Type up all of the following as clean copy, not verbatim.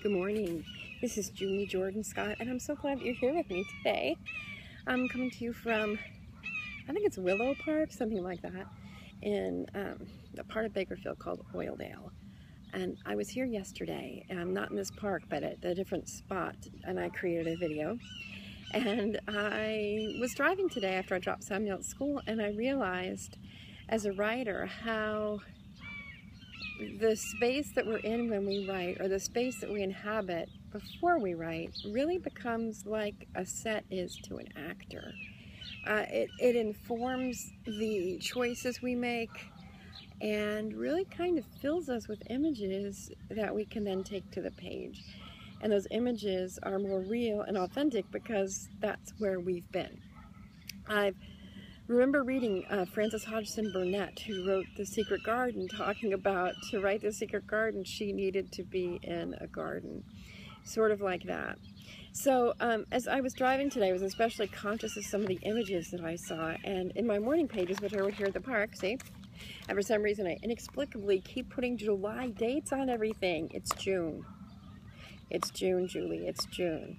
Good morning. This is Julie Jordan Scott, and I'm so glad that you're here with me today. I'm coming to you from, I think it's Willow Park, something like that, in a part of Bakersfield called Oildale. And I was here yesterday, and I'm not in this park, but at a different spot, and I created a video. And I was driving today after I dropped Samuel at school, and I realized as a writer how the space that we're in when we write, or the space that we inhabit before we write, really becomes like a set is to an actor. It informs the choices we make and really kind of fills us with images that we can then take to the page. And those images are more real and authentic because that's where we've been. I remember reading Frances Hodgson Burnett, who wrote The Secret Garden, talking about to write The Secret Garden, she needed to be in a garden, sort of like that. So as I was driving today, I was especially conscious of some of the images that I saw, and in my morning pages, which I would here at the park, see? And for some reason, I inexplicably keep putting July dates on everything. It's June. It's June, Julie, it's June.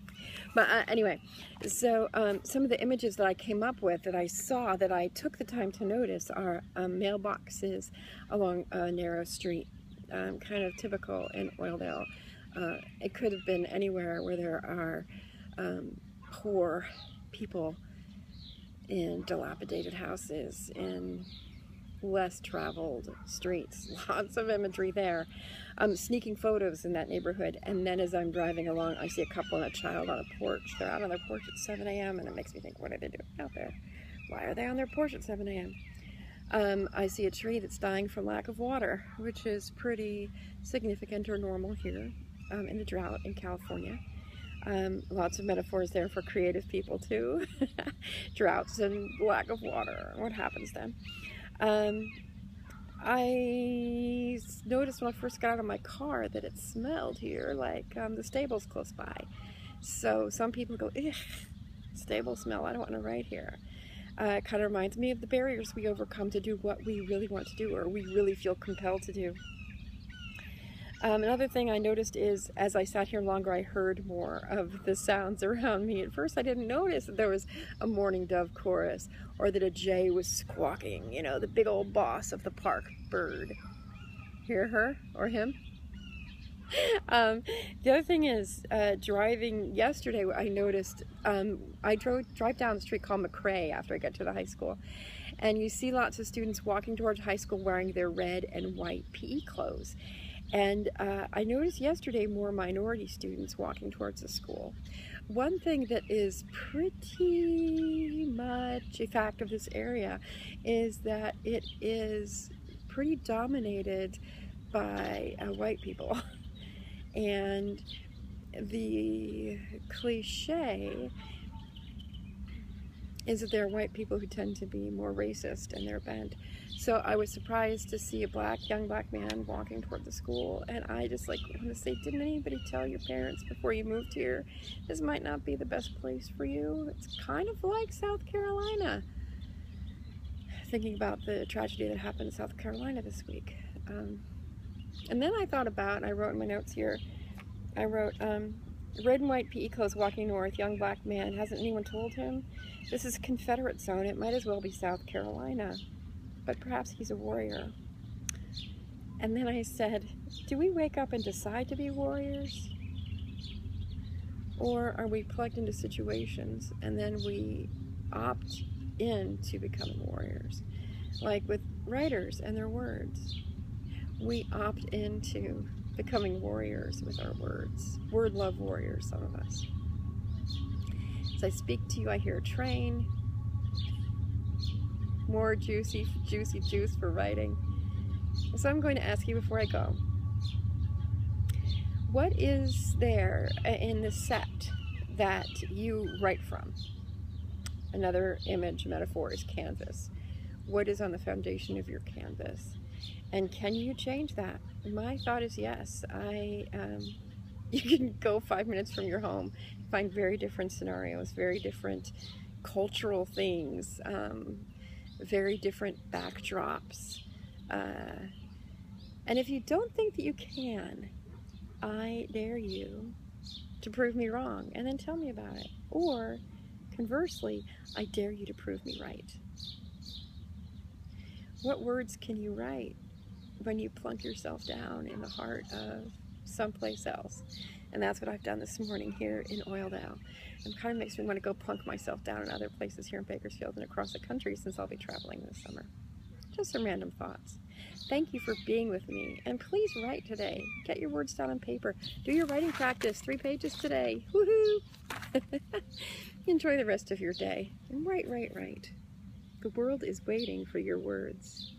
But anyway, so some of the images that I came up with, that I saw, that I took the time to notice are mailboxes along a narrow street, kind of typical in Oildale. It could have been anywhere where there are poor people in dilapidated houses, in less traveled streets. Lots of imagery there. Sneaking photos in that neighborhood, and then as I'm driving along, I see a couple and a child on a porch. They're out on their porch at 7 a.m. and it makes me think, what are they doing out there? Why are they on their porch at 7 a.m.? I see a tree that's dying from lack of water, which is pretty significant or normal here in the drought in California. Lots of metaphors there for creative people too. Droughts and lack of water. What happens then? I noticed when I first got out of my car that it smelled here like the stable's close by. So some people go, ugh, stable smell, I don't want to write here. It kind of reminds me of the barriers we overcome to do what we really want to do, or we really feel compelled to do. Another thing I noticed is, as I sat here longer, I heard more of the sounds around me. At first, I didn't notice that there was a mourning dove chorus, or that a jay was squawking, you know, the big old boss of the park bird. Hear her or him? The other thing is, driving yesterday, I noticed, I drive down the street called McRae after I get to the high school, and you see lots of students walking towards high school wearing their red and white PE clothes. And I noticed yesterday more minority students walking towards the school. One thing that is pretty much a fact of this area is that it is pretty dominated by white people. And the cliche is that there are white people who tend to be more racist in their bent. So I was surprised to see a young black man walking toward the school, and I just want to say, didn't anybody tell your parents before you moved here, this might not be the best place for you? It's kind of like South Carolina. Thinking about the tragedy that happened in South Carolina this week. And then I thought about, and I wrote in my notes here, I wrote, red and white PE clothes walking north, young black man, hasn't anyone told him? This is a Confederate zone, it might as well be South Carolina, but perhaps he's a warrior. And then I said, do we wake up and decide to be warriors? Or are we plugged into situations and then we opt in to becoming warriors? Like with writers and their words, we opt into becoming warriors with our words. Word love warriors, some of us. As I speak to you, I hear a train. More juicy juice for writing. So I'm going to ask you before I go, what is there in the set that you write from? Another image metaphor is canvas. What is on the foundation of your canvas? And can you change that? My thought is yes. You can go 5 minutes from your home, find very different scenarios, very different cultural things, very different backdrops. And if you don't think that you can, I dare you to prove me wrong and then tell me about it. Or conversely, I dare you to prove me right. What words can you write when you plunk yourself down in the heart of someplace else? And that's what I've done this morning here in Oildale. It kind of makes me want to go plunk myself down in other places here in Bakersfield and across the country, since I'll be traveling this summer. Just some random thoughts. Thank you for being with me, and please write today. Get your words down on paper. Do your writing practice, 3 pages today. Woohoo! Enjoy the rest of your day, and write, write, write. The world is waiting for your words.